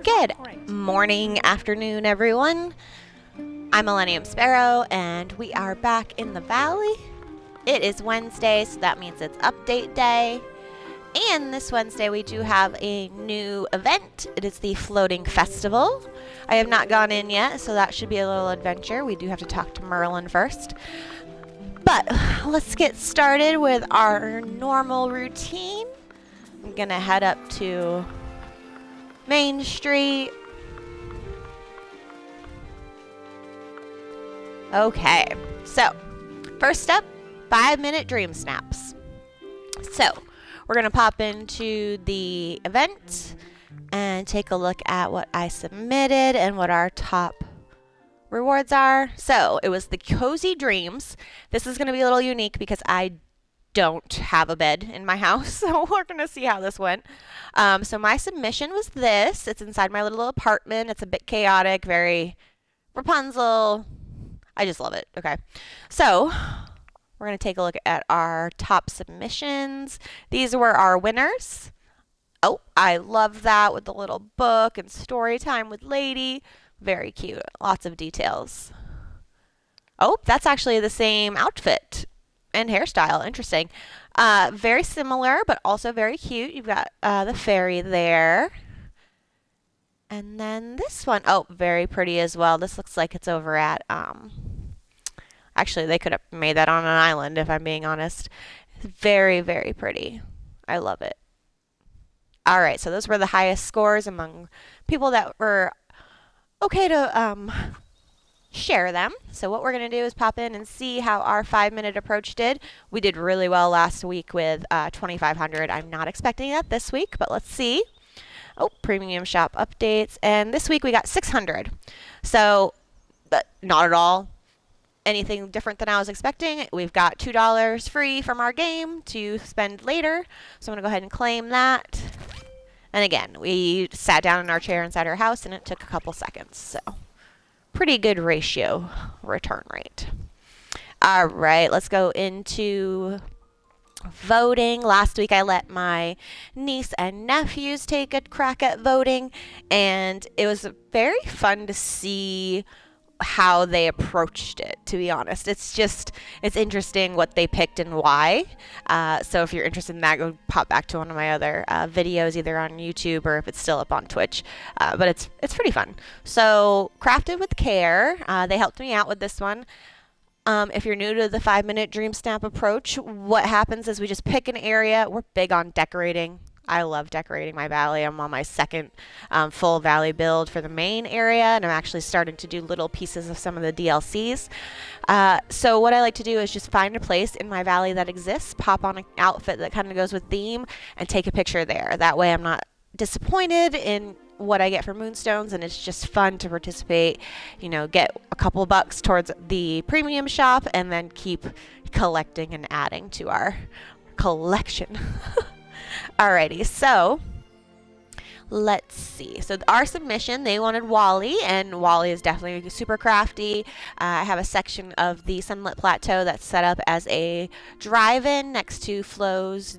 Good morning, afternoon, everyone. I'm Millennium Sparrow, and we are back in the valley. It is Wednesday, so that means it's update day. And this Wednesday, we do have a new event. It is the Floating Festival. I have not gone in yet, so that should be a little adventure. We do have to talk to Merlin first. But let's get started with our normal routine. I'm going to head up to Main Street. Okay, so first up, 5-minute DreamSnaps. So we're going to pop into the event and take a look at what I submitted and what our top rewards are. So it was the Cozy Dreams. This is going to be a little unique because I don't have a bed in my house, so we're going to see how this went. So my submission was this. It's inside my little apartment. It's a bit chaotic, very Rapunzel. I just love it. Okay, so we're going to take a look at our top submissions. These were our winners. Oh, I love that with the little book and story time with Lady. Very cute. Lots of details. Oh, that's actually the same outfit and hairstyle. Interesting. Very similar, but also very cute. You've got the fairy there. And then this one, oh, very pretty as well. This looks like it's over at, actually, they could have made that on an island, if I'm being honest. Very, very pretty. I love it. All right, so those were the highest scores among people that were okay to share them. So what we're going to do is pop in and see how our 5-minute approach did. We did really well last week with 2,500. I'm not expecting that this week, but let's see. Oh, premium shop updates. And this week we got 600. So not at all anything different than I was expecting. We've got $2 free from our game to spend later. So I'm going to go ahead and claim that. And again, we sat down in our chair inside our house and it took a couple seconds. So pretty good ratio return rate. All right, let's go into voting. Last week I let my niece and nephews take a crack at voting, and it was very fun to see how they approached it, to be honest. It's interesting what they picked and why. So if you're interested in that, go pop back to one of my other videos, either on YouTube or if it's still up on Twitch. But it's pretty fun. So crafted with care. They helped me out with this one. If you're new to the 5-minute DreamSnap approach, what happens is we just pick an area. We're big on decorating. I love decorating my valley. I'm on my second full valley build for the main area, and I'm actually starting to do little pieces of some of the DLCs. So what I like to do is just find a place in my valley that exists, pop on an outfit that kind of goes with theme, and take a picture there. That way I'm not disappointed in what I get for moonstones, and it's just fun to participate, get a couple bucks towards the premium shop, and then keep collecting and adding to our collection. Alrighty, so let's see. So our submission, they wanted Wally, and Wally is definitely super crafty. I have a section of the Sunlit Plateau that's set up as a drive-in next to Flo's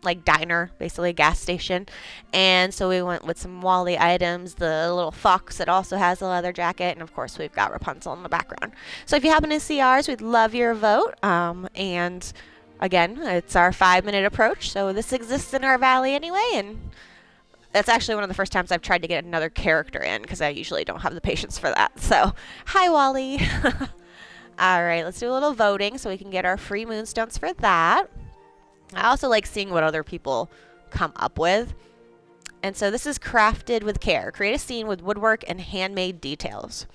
like diner, basically a gas station. And so we went with some Wally items, the little fox that also has a leather jacket, and of course we've got Rapunzel in the background. So if you happen to see ours, we'd love your vote. And again, it's our 5-minute approach, so this exists in our valley anyway, and that's actually one of the first times I've tried to get another character in, because I usually don't have the patience for that. So, hi Wally! Alright, let's do a little voting so we can get our free moonstones for that. I also like seeing what other people come up with. And so this is crafted with care. Create a scene with woodwork and handmade details.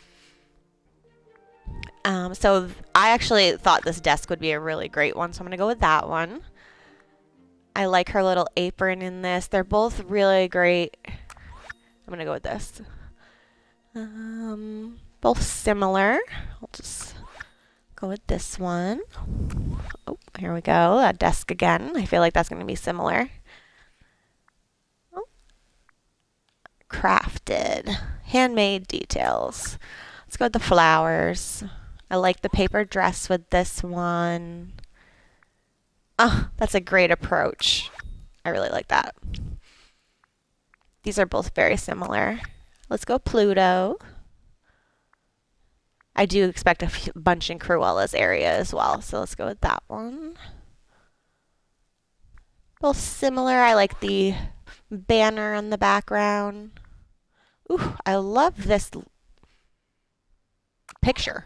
So I actually thought this desk would be a really great one, so I'm going to go with that one. I like her little apron in this. They're both really great. I'm going to go with this. Both similar. I'll just go with this one. Oh, here we go. That desk again. I feel like that's going to be similar. Oh. Crafted. Handmade details. Let's go with the flowers. I like the paper dress with this one. Oh, that's a great approach. I really like that. These are both very similar. Let's go Pluto. I do expect a bunch in Cruella's area as well, so let's go with that one. Both similar. I like the banner in the background. Ooh, I love this picture.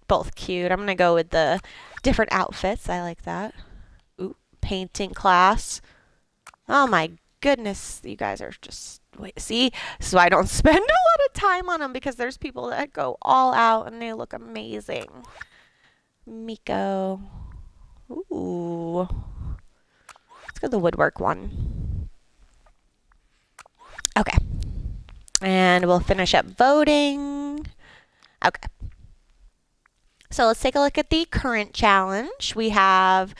Both cute. I'm gonna go with the different outfits. I like that. Ooh, painting class. Oh my goodness, you guys are just wait. See, so I don't spend a lot of time on them because there's people that go all out and they look amazing. Miko. Ooh. Let's go the woodwork one. Okay. And we'll finish up voting. Okay. So let's take a look at the current challenge. We have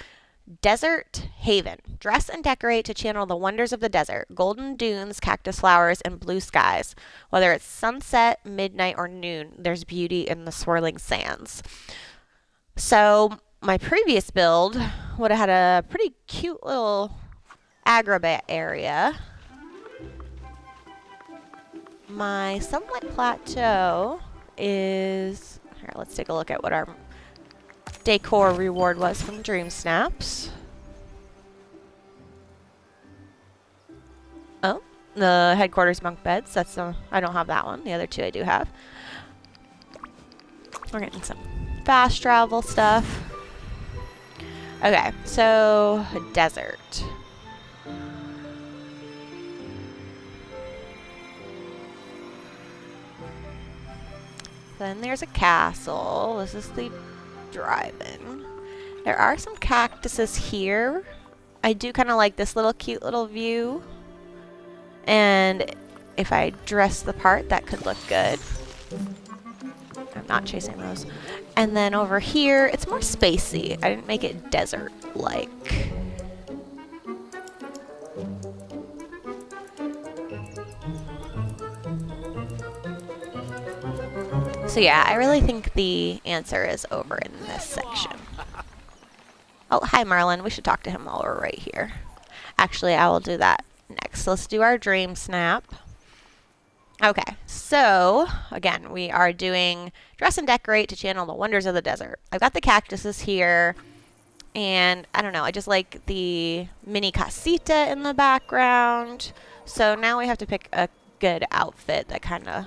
Desert Haven. Dress and decorate to channel the wonders of the desert. Golden dunes, cactus flowers, and blue skies. Whether it's sunset, midnight, or noon, there's beauty in the swirling sands. So my previous build would have had a pretty cute little agrabah area. My Sunlight Plateau is... Here, let's take a look at what our decor reward was from DreamSnaps. Oh, the headquarters bunk beds. That's I don't have that one. The other two I do have. We're getting some fast travel stuff. Okay, so desert. Then there's a castle. This is the drive-in. There are some cactuses here. I do kind of like this little cute little view. And if I dress the part, that could look good. I'm not chasing those. And then over here, it's more spacey. I didn't make it desert-like. So yeah, I really think the answer is over in this section. Oh, hi Marlon. We should talk to him while we're right here. Actually, I will do that next. Let's do our DreamSnap. Okay, so again, we are doing dress and decorate to channel the wonders of the desert. I've got the cactuses here, and I don't know, I just like the mini casita in the background. So now we have to pick a good outfit that kind of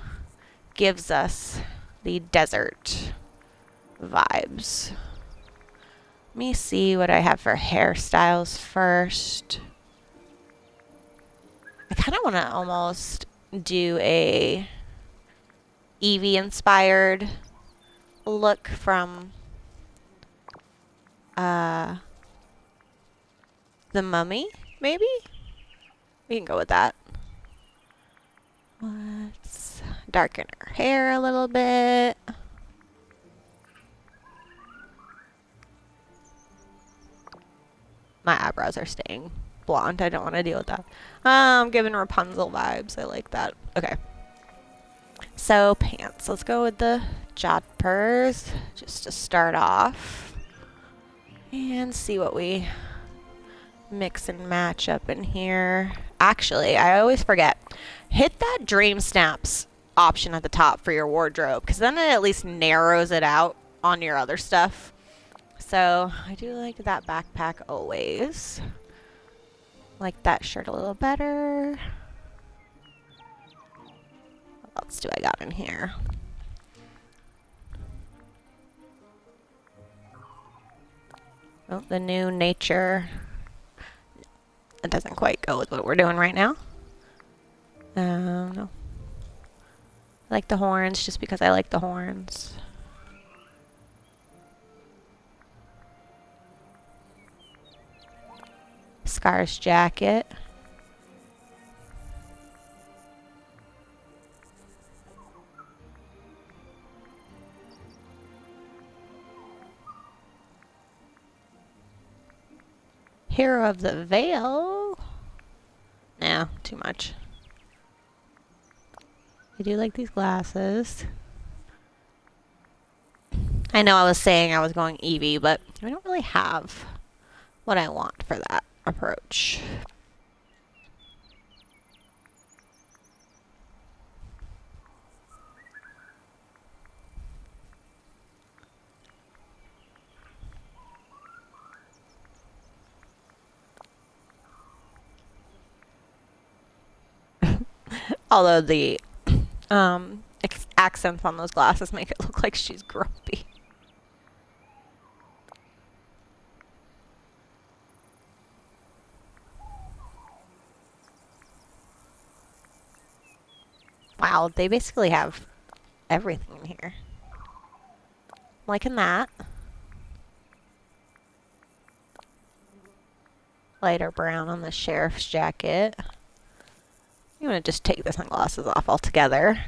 gives us the desert vibes. Let me see what I have for hairstyles first. I kind of want to almost do a Eevee inspired look from The Mummy, maybe? We can go with that. Let's darken her hair a little bit. My eyebrows are staying blonde. I don't want to deal with that. I'm giving Rapunzel vibes. I like that. Okay. So pants. Let's go with the jodhpurs just to start off. And see what we mix and match up in here. Actually, I always forget. Hit that DreamSnaps option at the top for your wardrobe, because then it at least narrows it out on your other stuff. So I do like that backpack always. Like that shirt a little better. What else do I got in here? Oh, the new nature. It doesn't quite go with what we're doing right now. No. I like the horns just because I like the horns. Scar's jacket. Hero of the Veil. No, too much. I do like these glasses. I know I was saying I was going Eevee, but I don't really have what I want for that. approach. Although the accents on those glasses make it look like she's grumpy. Wow, they basically have everything in here. Liking that. Lighter brown on the sheriff's jacket. I'm going to just take the sunglasses off altogether.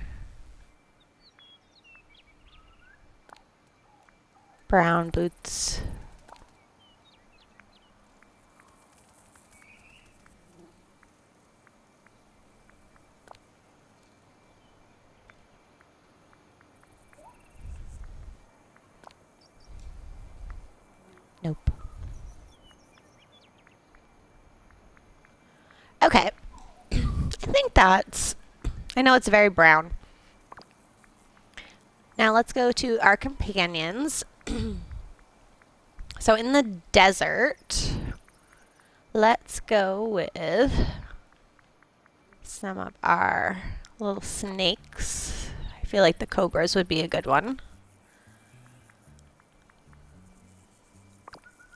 Brown boots. Nope. Okay. I think that's... I know it's very brown. Now let's go to our companions. So in the desert, let's go with some of our little snakes. I feel like the cobras would be a good one.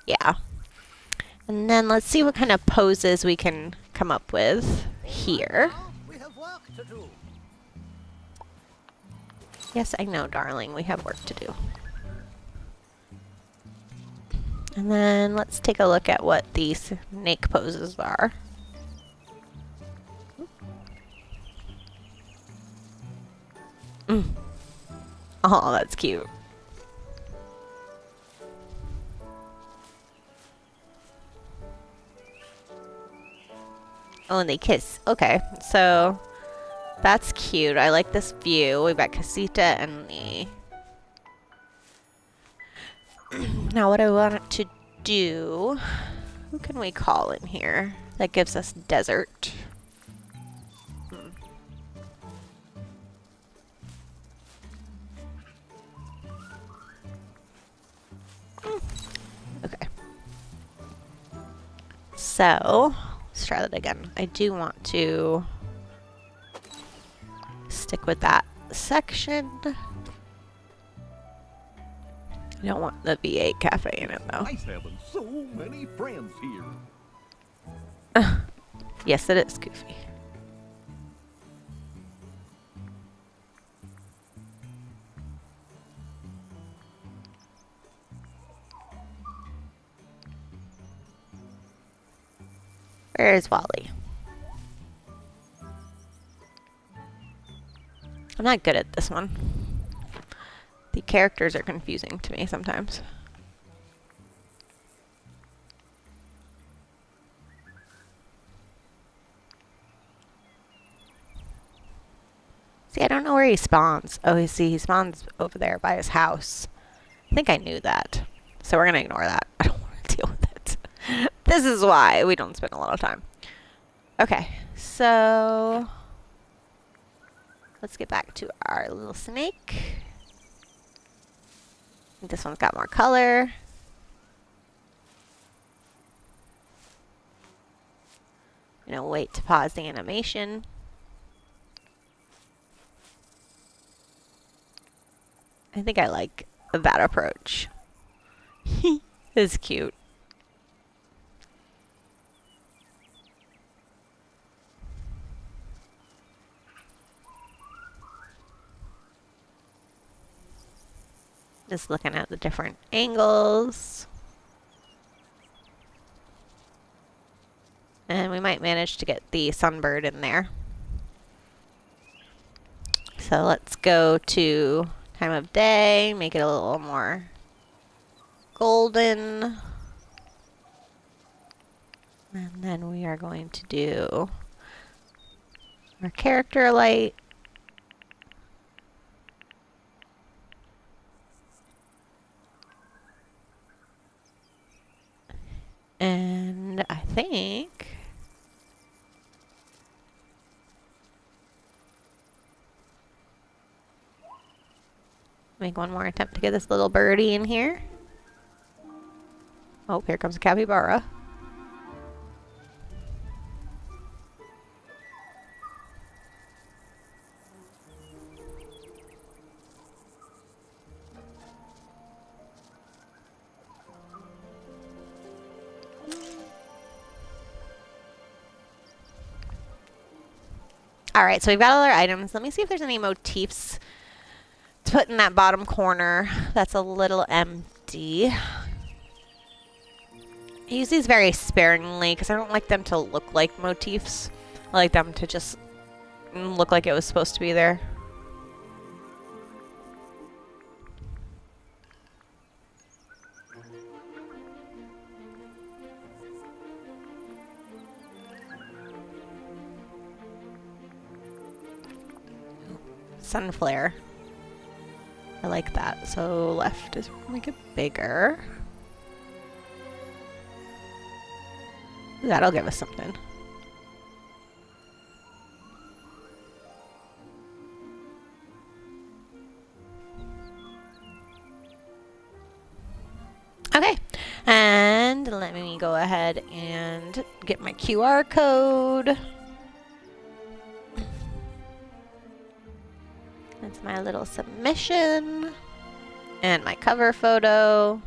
Yeah. And then let's see what kind of poses we can come up with here. We have work to do. Yes, I know, darling. We have work to do. And then let's take a look at what these snake poses are. Oh, that's cute. Oh, and they kiss. Okay, so that's cute. I like this view. We've got Casita and Lee. Now what I want to do... Who can we call in here? That gives us desert. Okay. So, let's try that again. I do want to stick with that section. I don't want the V8 cafe in it though. Nice having so many friends here. Yes, it is goofy. Where is Wally? I'm not good at this one. The characters are confusing to me sometimes. See, I don't know where he spawns. Oh, you see, he spawns over there by his house. I think I knew that. So we're going to ignore that. I don't want to deal with it. This is why we don't spend a lot of time. Okay, so let's get back to our little snake. This one's got more color. I'm gonna wait to pause the animation. I think I like that approach. It's cute. Just looking at the different angles. And we might manage to get the sunbird in there. So let's go to time of day, make it a little more golden. And then we are going to do our character light. And I think. Make one more attempt to get this little birdie in here. Oh, here comes a capybara. Alright, so we've got all our items. Let me see if there's any motifs to put in that bottom corner that's a little empty. I use these very sparingly because I don't like them to look like motifs. I like them to just look like it was supposed to be there. Sun flare. I like that. So left is make it bigger. That'll give us something. Okay, and let me go ahead and get my QR code. That's my little submission and my cover photo.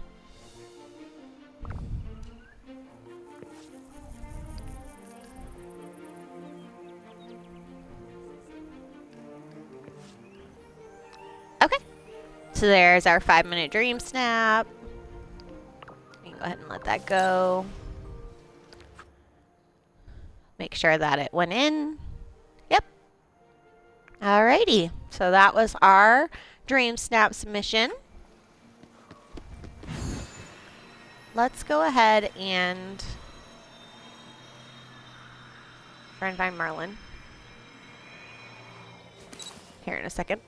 Okay, so there's our 5-minute dream snap. You can go ahead and let that go. Make sure that it went in. Yep. Alrighty, so that was our dream snap submission. Let's go ahead and try and find Merlin here in a second.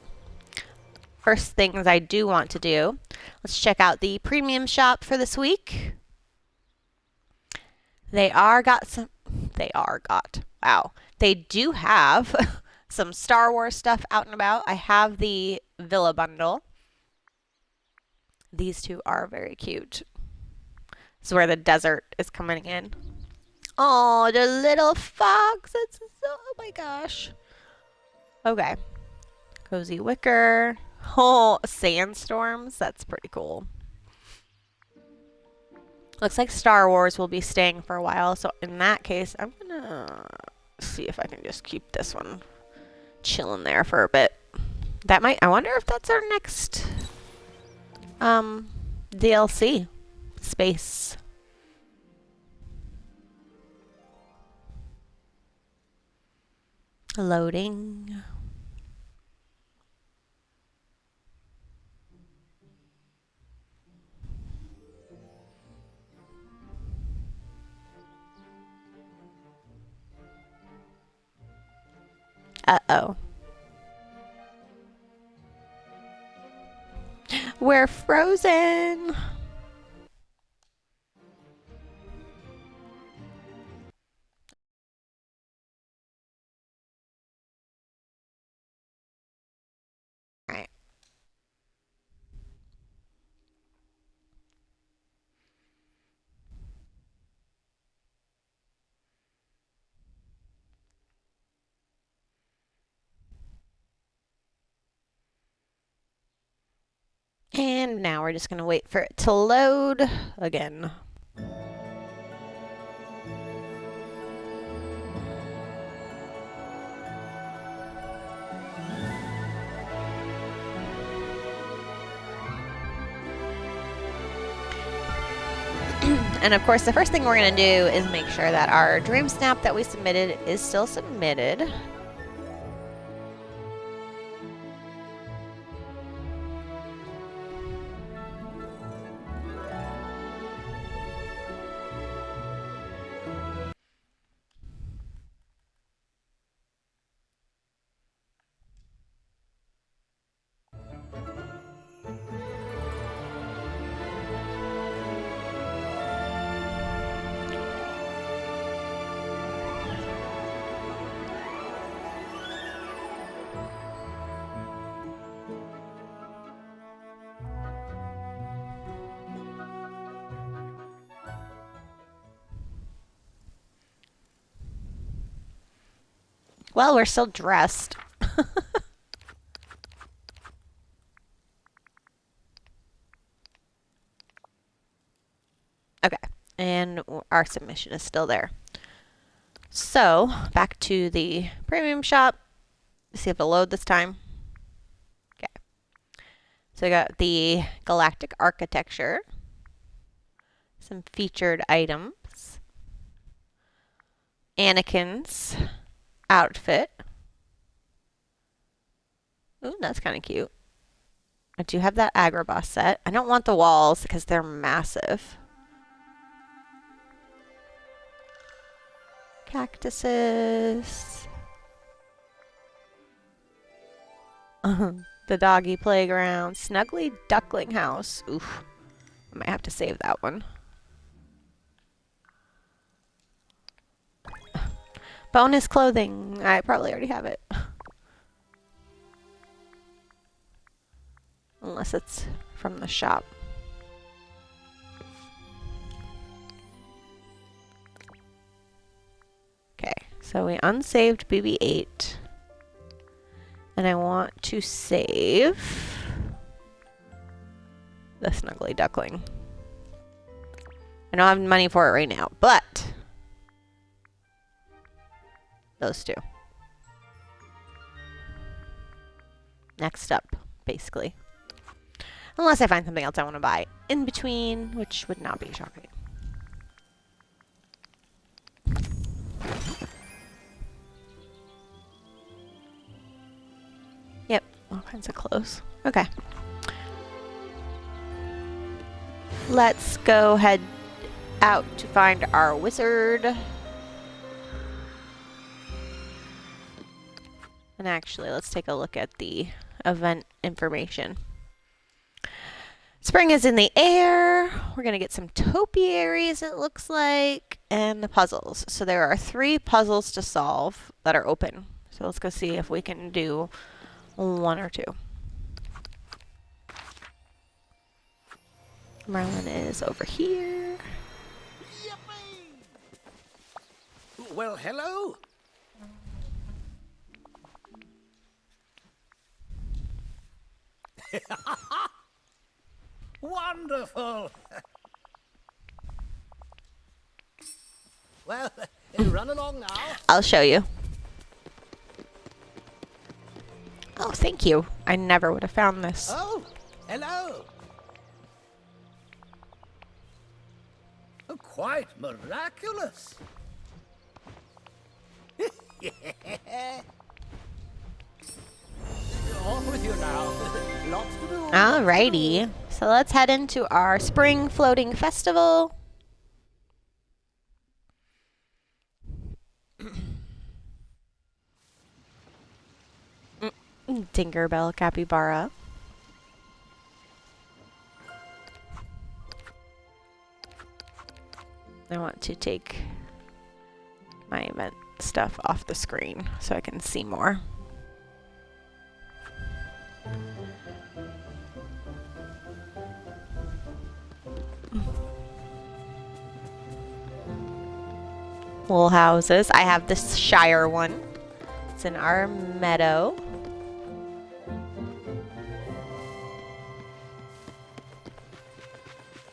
First things I do want to do, let's check out the premium shop for this week. Wow. They do have some Star Wars stuff out and about. I have the Villa bundle. These two are very cute. This is where the desert is coming in. Oh, the little fox. Oh my gosh. Okay. Cozy wicker. Oh, sandstorms. That's pretty cool. Looks like Star Wars will be staying for a while. So in that case, I'm going to see if I can just keep this one chilling there for a bit. I wonder if that's our next DLC. Space. Loading. Uh-oh. We're frozen. All right. And now we're just going to wait for it to load again. And of course, the first thing we're going to do is make sure that our DreamSnap that we submitted is still submitted. Well, we're still dressed. Okay, and our submission is still there. So, back to the premium shop. See if it'll load this time. Okay. So we got the galactic architecture, some featured items, Anakin's outfit. Ooh, that's kind of cute. I do have that Agrabah set. I don't want the walls because they're massive. Cactuses. The doggy playground. Snuggly duckling house. Oof. I might have to save that one. Bonus clothing. I probably already have it. Unless it's from the shop. Okay, so we unsaved BB-8. And I want to save the Snuggly Duckling. I don't have money for it right now, but those two. Next up, basically. Unless I find something else I want to buy in between, which would not be shocking. Yep, all kinds of clothes. Okay. Let's go head out to find our wizard. And actually, let's take a look at the event information. Spring is in the air. We're going to get some topiaries, it looks like, and the puzzles. So there are 3 puzzles to solve that are open. So let's go see if we can do 1 or 2. Merlin is over here. Yippee! Well, hello. Wonderful. Well, run along now. I'll show you. Oh, thank you. I never would have found this. Oh, hello. Oh, quite miraculous. Off with you now. Lots to do. Alrighty. So let's head into our spring floating festival. Tinkerbell Capybara. I want to take my event stuff off the screen so I can see more. Little houses. I have this Shire one. It's in our meadow.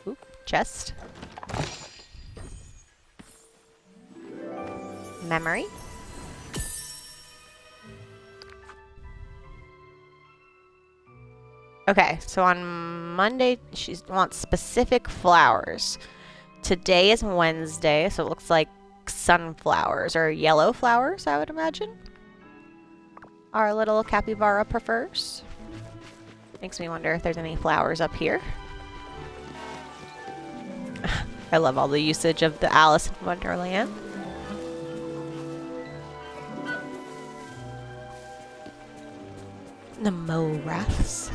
Oop, chest. Memory. Okay, so on Monday, she wants specific flowers. Today is Wednesday, so it looks like sunflowers or yellow flowers, I would imagine. Our little capybara prefers. Makes me wonder if there's any flowers up here. I love all the usage of the Alice in Wonderland. The Moraths.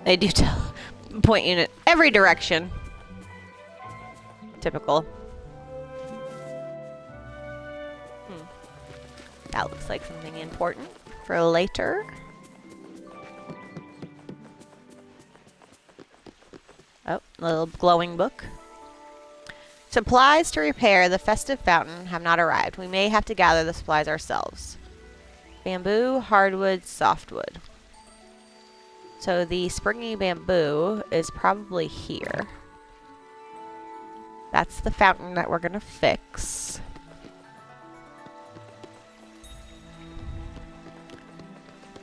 They do point you in every direction. Typical. That looks like something important for later. Oh, a little glowing book. Supplies to repair the festive fountain have not arrived. We may have to gather the supplies ourselves. Bamboo, hardwood, softwood. So the springy bamboo is probably here. That's the fountain that we're gonna fix.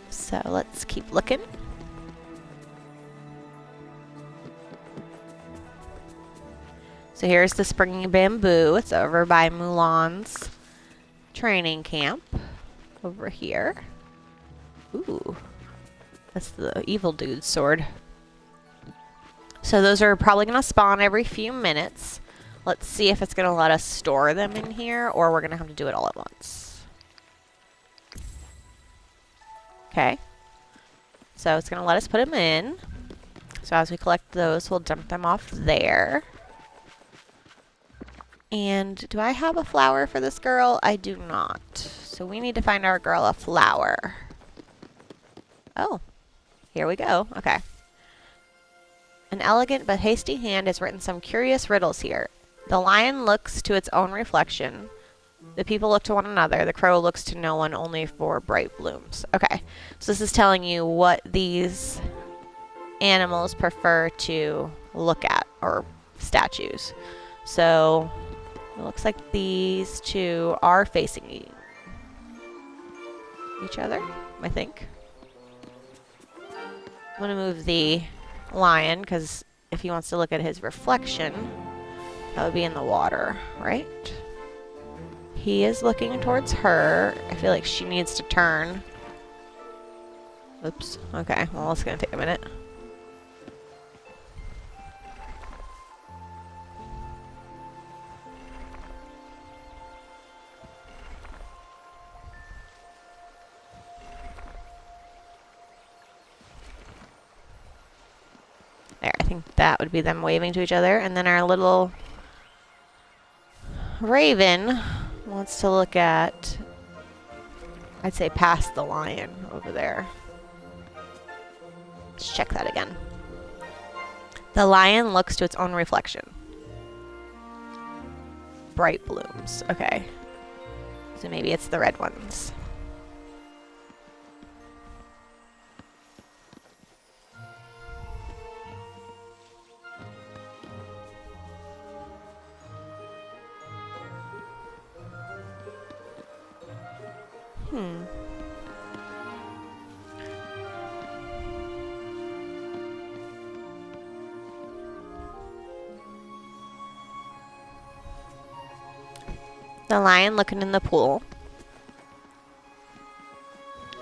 So let's keep looking. So here's the springy bamboo. It's over by Mulan's training camp. Over here. Ooh. That's the evil dude's sword. So those are probably going to spawn every few minutes. Let's see if it's going to let us store them in here, or we're going to have to do it all at once. Okay. So it's going to let us put them in. So as we collect those, we'll dump them off there. And do I have a flower for this girl? I do not. So we need to find our girl a flower. Oh, here we go. Okay. An elegant but hasty hand has written some curious riddles here. The lion looks to its own reflection. The people look to one another. The crow looks to no one, only for bright blooms. Okay. So this is telling you what these animals prefer to look at, or statues. So it looks like these two are facing each other, I think. I'm going to move the lion, because if he wants to look at his reflection, that would be in the water, right? He is looking towards her. I feel like she needs to turn. Oops. Okay, well, it's going to take a minute. There, I think that would be them waving to each other. And then our little raven wants to look at, I'd say, past the lion over there. Let's check that again. The lion looks to its own reflection. Bright blooms. Okay. So maybe it's the red ones. The lion looking in the pool.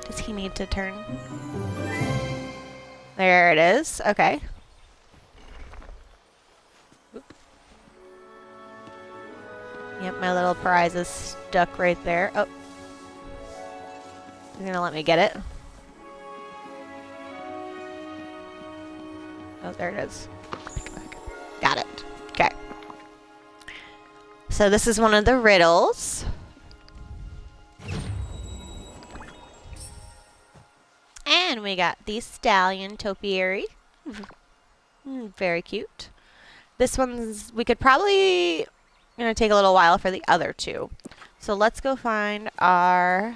Does he need to turn? There it is. Okay. Yep, my little prize is stuck right there. Oh. He's gonna let me get it. Oh, there it is. Got it. Okay. So this is one of the riddles. And we got the stallion topiary. Very cute. This one's, we could probably, gonna take a little while for the other two. So let's go find our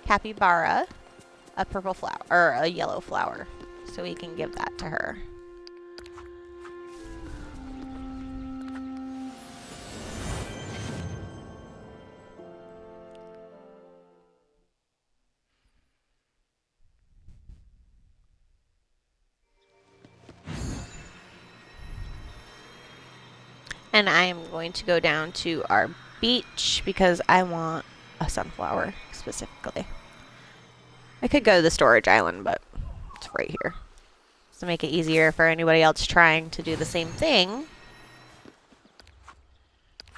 capybara, a purple flower, or a yellow flower, so we can give that to her. And I am going to go down to our beach because I want a sunflower specifically. I could go to the storage island, but it's right here. To make it easier for anybody else trying to do the same thing,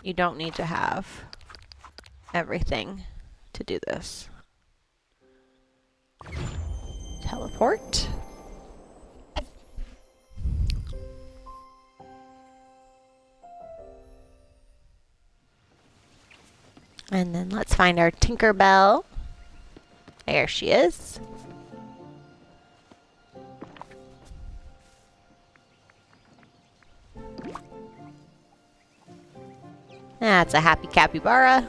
you don't need to have everything to do this. Teleport. And then let's find our Tinkerbell. There she is. That's a happy capybara.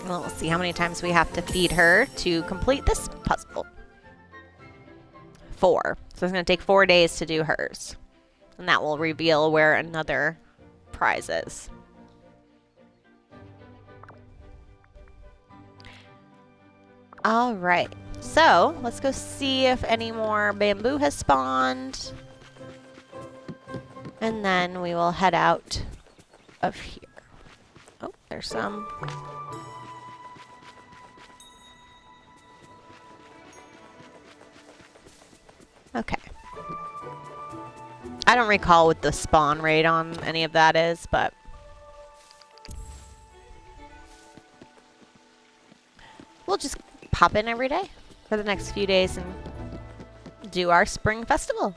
We'll see how many times we have to feed her to complete this puzzle. 4. So it's going to take 4 days to do hers. And that will reveal where another prize is. All right. So let's go see if any more bamboo has spawned. And then we will head out of here. Oh, there's some. Okay. I don't recall what the spawn rate on any of that is, but we'll just pop in every day for the next few days and do our spring festival.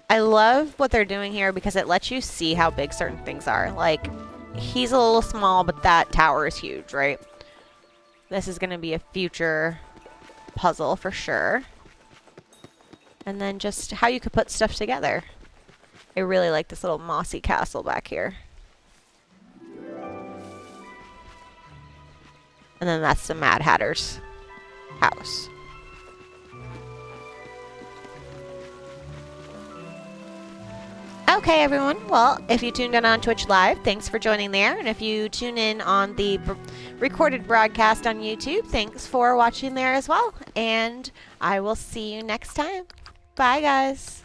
I love what they're doing here because it lets you see how big certain things are. Like, he's a little small, but that tower is huge, right? This is going to be a future puzzle for sure. And then just how you could put stuff together. I really like this little mossy castle back here. And then that's the Mad Hatter's house. Okay, everyone. Well, if you tuned in on Twitch Live, thanks for joining there. And if you tune in on the recorded broadcast on YouTube, thanks for watching there as well. And I will see you next time. Bye, guys.